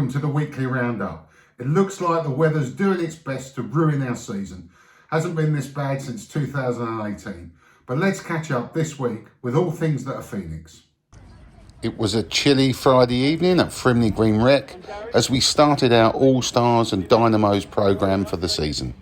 welcome to the weekly roundup. It looks like the weather's doing its best to ruin our season. Hasn't been this bad since 2018. But let's catch up this week with all things that are Phoenix. It was a chilly Friday evening at Frimley Green Rec as we started our All-Stars and Dynamos programme for the season.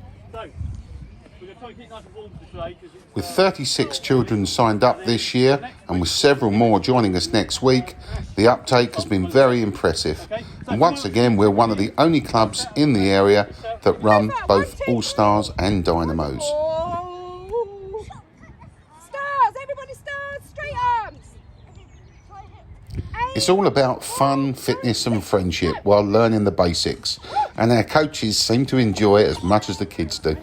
With 36 children signed up this year and with several more joining us next week, the uptake has been very impressive. And once again, we're one of the only clubs in the area that run both All-Stars and Dynamos. Stars! Everybody stars! Straight arms! It's all about fun, fitness and friendship while learning the basics. And our coaches seem to enjoy it as much as the kids do.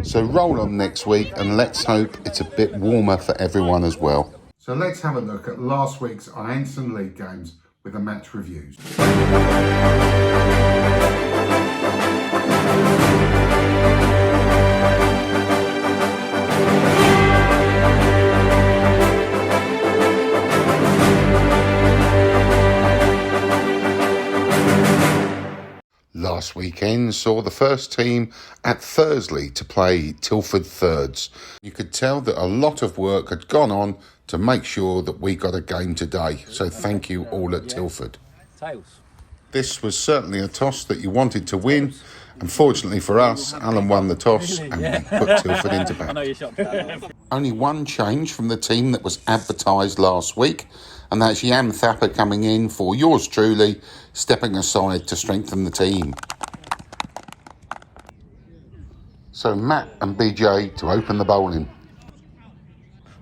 So roll on next week and let's hope it's a bit warmer for everyone as well. So let's have a look at last week's Ianson League games with the match reviews. Last weekend saw the first team at Thursley to play Tilford Thirds. You could tell that a lot of work had gone on to make sure that we got a game today. So thank you all at Tilford. This was certainly a toss that you wanted to win. Unfortunately for us, Alan won the toss and we put Tilford into bat. Only one change from the team that was advertised last week, and that's Yam Thapper coming in for yours truly, stepping aside to strengthen the team. So Matt and BJ to open the bowling.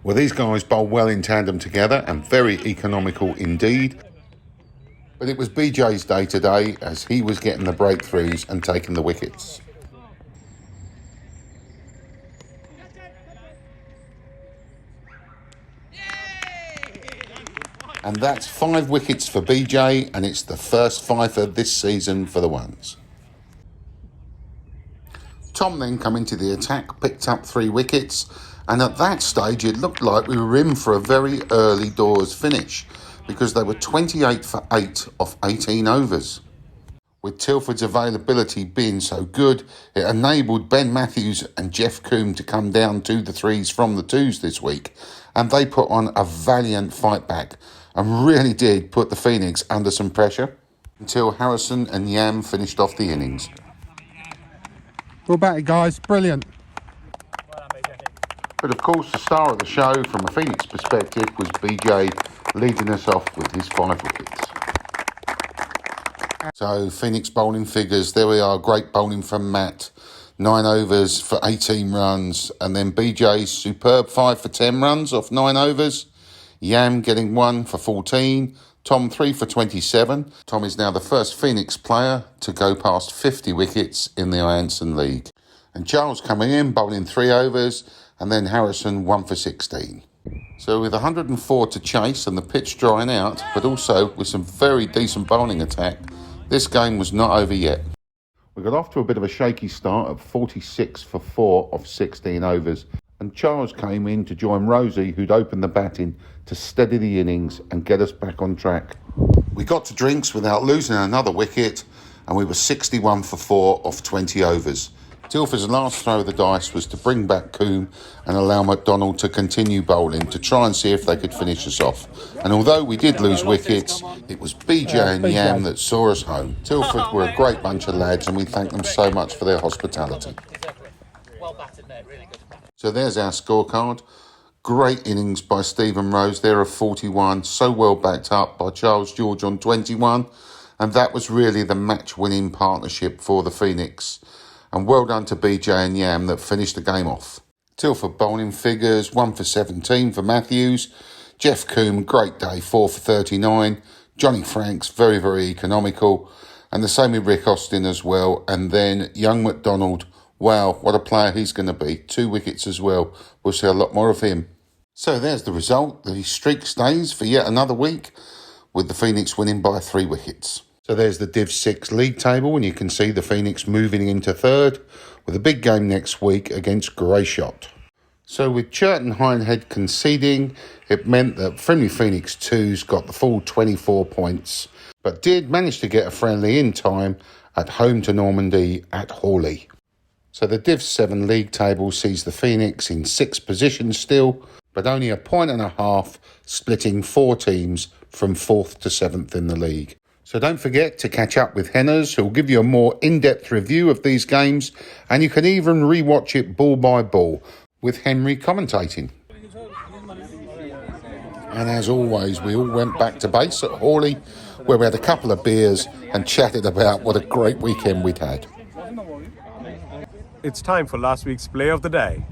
Well, these guys bowl well in tandem together and very economical indeed. But it was BJ's day today as he was getting the breakthroughs and taking the wickets. And that's 5 wickets for BJ, and it's the first fifer this season for the ones. Tom then come into the attack, picked up 3 wickets, and at that stage it looked like we were in for a very early doors finish because they were 28 for 8 off 18 overs. With Tilford's availability being so good, it enabled Ben Matthews and Jeff Coombe to come down to the 3s from the 2s this week, and they put on a valiant fight back and really did put the Phoenix under some pressure until Harrison and Yam finished off the innings. Well batted, guys, brilliant. But of course the star of the show from a Phoenix perspective was BJ leading us off with his 5 wickets. So Phoenix bowling figures, there we are, great bowling from Matt. 9 overs for 18 runs, and then BJ's superb 5 for 10 runs off 9 overs. Yam getting 1 for 14, Tom 3 for 27. Tom is now the first Phoenix player to go past 50 wickets in the Ianson League. And Charles coming in, bowling 3 overs, and then Harrison 1 for 16. So with 104 to chase and the pitch drying out, but also with some very decent bowling attack, this game was not over yet. We got off to a bit of a shaky start at 46 for 4 off 16 overs, and Charles came in to join Rosie, who'd opened the batting, to steady the innings and get us back on track. We got to drinks without losing another wicket, and we were 61 for 4 off 20 overs. Tilford's last throw of the dice was to bring back Coombe and allow McDonald to continue bowling to try and see if they could finish us off. And although we did lose wickets, it was BJ and Yam that saw us home. Tilford were a great bunch of lads and we thank them so much for their hospitality. So there's our scorecard. Great innings by Stephen Rose there of 41, so well backed up by Charles George on 21. And that was really the match-winning partnership for the Phoenix. And well done to BJ and Yam that finished the game off. Tilford bowling figures, 1 for 17 for Matthews. Jeff Coombe, great day, 4 for 39. Johnny Franks, very, very economical. And the same with Rick Austin as well. And then young McDonald, wow, what a player he's going to be. 2 wickets as well. We'll see a lot more of him. So there's the result. The streak stays for yet another week with the Phoenix winning by 3 wickets. So there's the Div 6 league table, and you can see the Phoenix moving into 3rd with a big game next week against Greyshot. So with Churton Hindhead conceding, it meant that Frimley Phoenix 2's got the full 24 points, but did manage to get a friendly in time at home to Normandy at Hawley. So the Div 7 league table sees the Phoenix in 6th position still, but only a point and a half, splitting 4 teams from 4th to 7th in the league. So don't forget to catch up with Henners, who'll give you a more in-depth review of these games, and you can even re-watch it ball by ball, with Henry commentating. And as always, we all went back to base at Hawley, where we had a couple of beers and chatted about what a great weekend we'd had. It's time for last week's play of the day.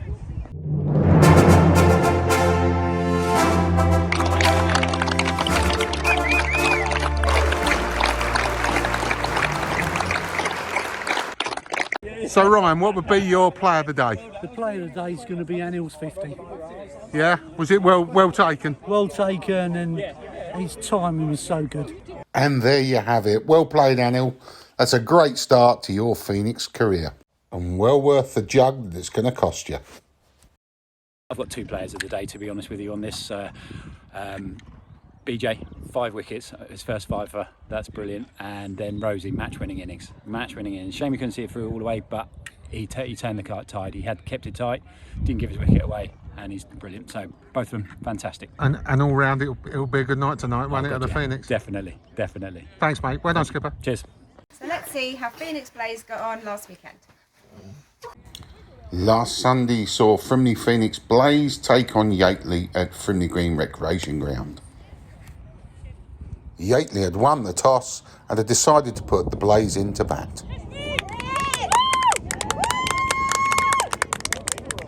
So Ryan, what would be your player of the day? The player of the day is going to be Anil's 50. Yeah, was it well taken? Well taken, and his timing was so good. And there you have it. Well played, Anil. That's a great start to your Phoenix career, and well worth the jug that it's going to cost you. I've got 2 players of the day, to be honest with you, on this. BJ, 5 wickets, his first 5, that's brilliant. And then Rosie, match-winning innings. Shame he couldn't see it through all the way, but he turned the tide. He had kept it tight, didn't give his wicket away, and he's brilliant. So both of them, fantastic. And all round, it'll be a good night tonight, won't it, at the Phoenix? Definitely. Thanks, mate. Well done, Skipper. Cheers. So let's see how Phoenix Blaze got on last weekend. Last Sunday saw Frimley Phoenix Blaze take on Yateley at Frimley Green Recreation Ground. Yateley had won the toss and had decided to put the Blaze into bat.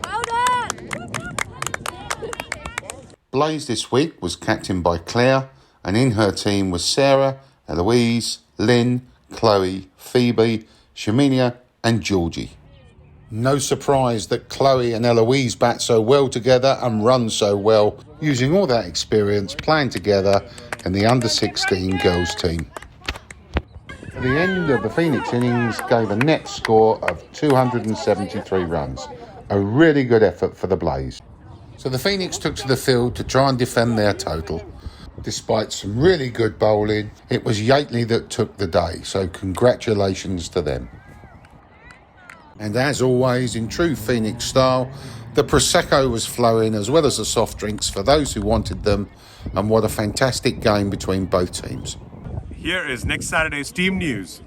Well done! Blaze this week was captained by Claire, and in her team was Sarah, Eloise, Lynn, Chloe, Phoebe, Shaminia and Georgie. No surprise that Chloe and Eloise bat so well together and run so well, using all that experience playing together in the under-16 girls team. The end of the Phoenix innings gave a net score of 273 runs. A really good effort for the Blaze. So the Phoenix took to the field to try and defend their total. Despite some really good bowling, it was Yateley that took the day, so congratulations to them. And as always, in true Phoenix style, the Prosecco was flowing as well as the soft drinks for those who wanted them, and what a fantastic game between both teams. Here is next Saturday's team news.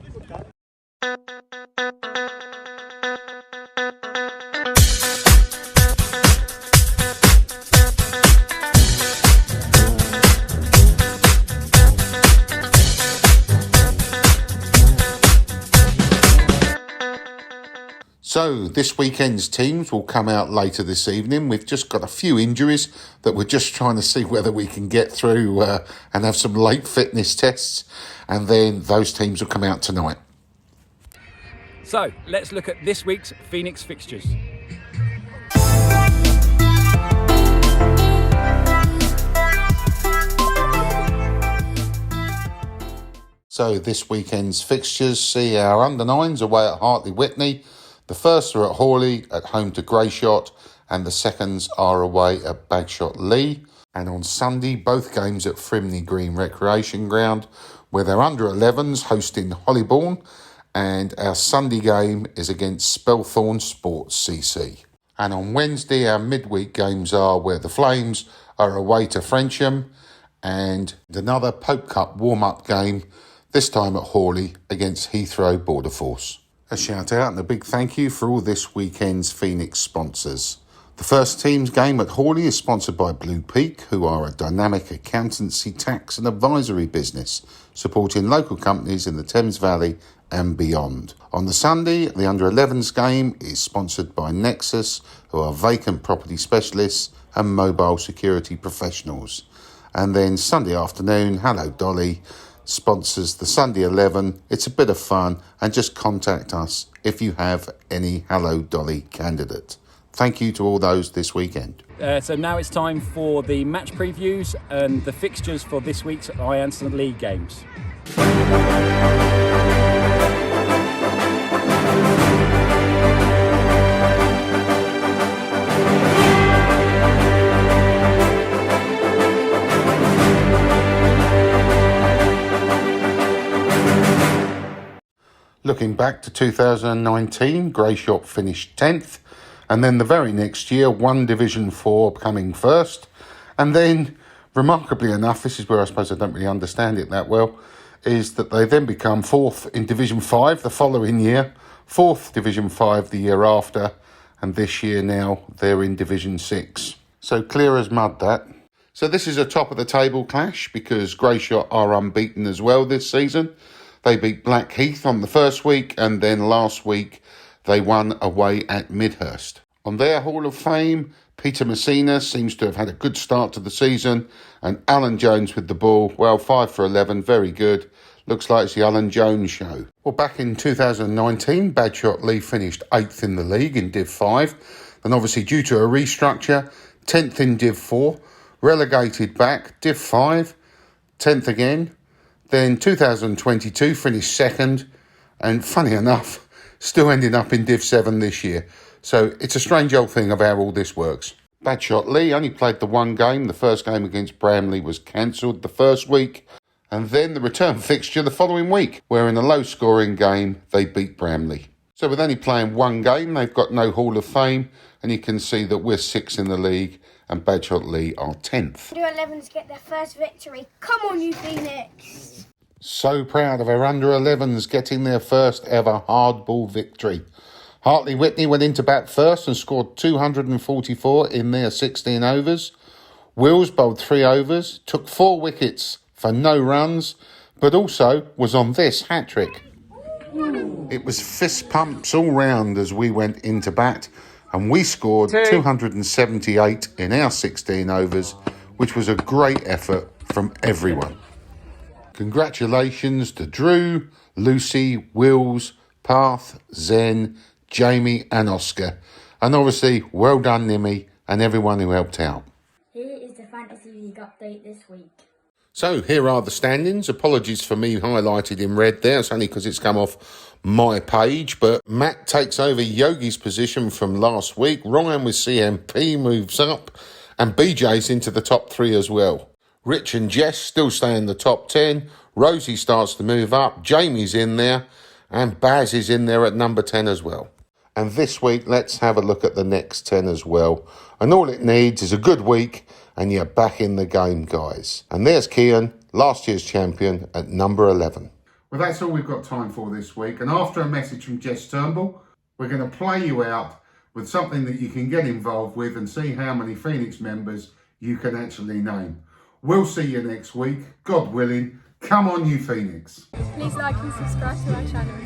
So this weekend's teams will come out later this evening. We've just got a few injuries that we're just trying to see whether we can get through and have some late fitness tests, and then those teams will come out tonight. So let's look at this week's Phoenix fixtures. So this weekend's fixtures see our under-9s away at Hartley Whitney. The first are at Hawley at home to Greyshot, and the seconds are away at Bagshot Lee. And on Sunday, both games at Frimley Green Recreation Ground, where they're under-11s hosting Hollybourne, and our Sunday game is against Spelthorne Sports CC. And on Wednesday, our midweek games are where the Flames are away to Frensham, and another Pope Cup warm-up game, this time at Hawley against Heathrow Border Force. A shout out and a big thank you for all this weekend's Phoenix sponsors. The first team's game at Hawley is sponsored by Blue Peak, who are a dynamic accountancy, tax and advisory business, supporting local companies in the Thames Valley and beyond. On the Sunday, the under-11s game is sponsored by Nexus, who are vacant property specialists and mobile security professionals. And then Sunday afternoon, Hello Dolly sponsors the Sunday 11. It's a bit of fun, and just contact us if you have any Hello Dolly candidate. Thank you to all those this weekend. So now it's time for the match previews and the fixtures for this week's Ianson League games. Looking back to 2019, Greyshot finished 10th, and then the very next year won Division 4, coming first, and then, remarkably enough, this is where I suppose I don't really understand it that well, is that they then become 4th in Division 5 the following year, 4th Division 5 the year after, and this year now they're in Division 6. So clear as mud, that. So this is a top of the table clash because Greyshot are unbeaten as well this season. They beat Blackheath on the first week, and then last week they won away at Midhurst. On their Hall of Fame, Peter Messina seems to have had a good start to the season, and Alan Jones with the ball, well, 5 for 11, very good. Looks like it's the Alan Jones show. Well, back in 2019, Badshot Lee finished 8th in the league in Div 5, and obviously due to a restructure, 10th in Div 4, relegated back, Div 5, 10th again. Then 2022 finished 2nd, and funny enough, still ending up in Div 7 this year. So it's a strange old thing of how all this works. Badshot Lee only played the one game. The first game against Bramley was cancelled the first week, and then the return fixture the following week, where in a low-scoring game they beat Bramley. So with only playing one game, they've got no Hall of Fame, and you can see that we're 6th in the league, and Badshot Lee are 10th. Under 11s get their first victory. Come on, you Phoenix! So proud of our under 11s getting their first ever hardball victory. Hartley Whitney went into bat first and scored 244 in their 16 overs. Wills bowled 3 overs, took 4 wickets for no runs, but also was on this hat-trick. It was fist pumps all round as we went into bat, and we scored 278 in our 16 overs, which was a great effort from everyone. Congratulations to Drew, Lucy, Wills, Path, Zen, Jamie and Oscar. And obviously, well done Nimmy and everyone who helped out. Here is the Fantasy League update this week. So here are the standings. Apologies for me highlighted in red there. It's only because it's come off my page. But Matt takes over Yogi's position from last week. Ryan with CMP moves up. And BJ's into the top 3 as well. Rich and Jess still stay in the top 10. Rosie starts to move up. Jamie's in there. And Baz is in there at number 10 as well. And this week, let's have a look at the next 10 as well. And all it needs is a good week, and you're back in the game, guys. And there's Kian, last year's champion, at number 11. Well, that's all we've got time for this week. And after a message from Jess Turnbull, we're going to play you out with something that you can get involved with and see how many Phoenix members you can actually name. We'll see you next week, God willing. Come on, you Phoenix. Please like and subscribe to our channel.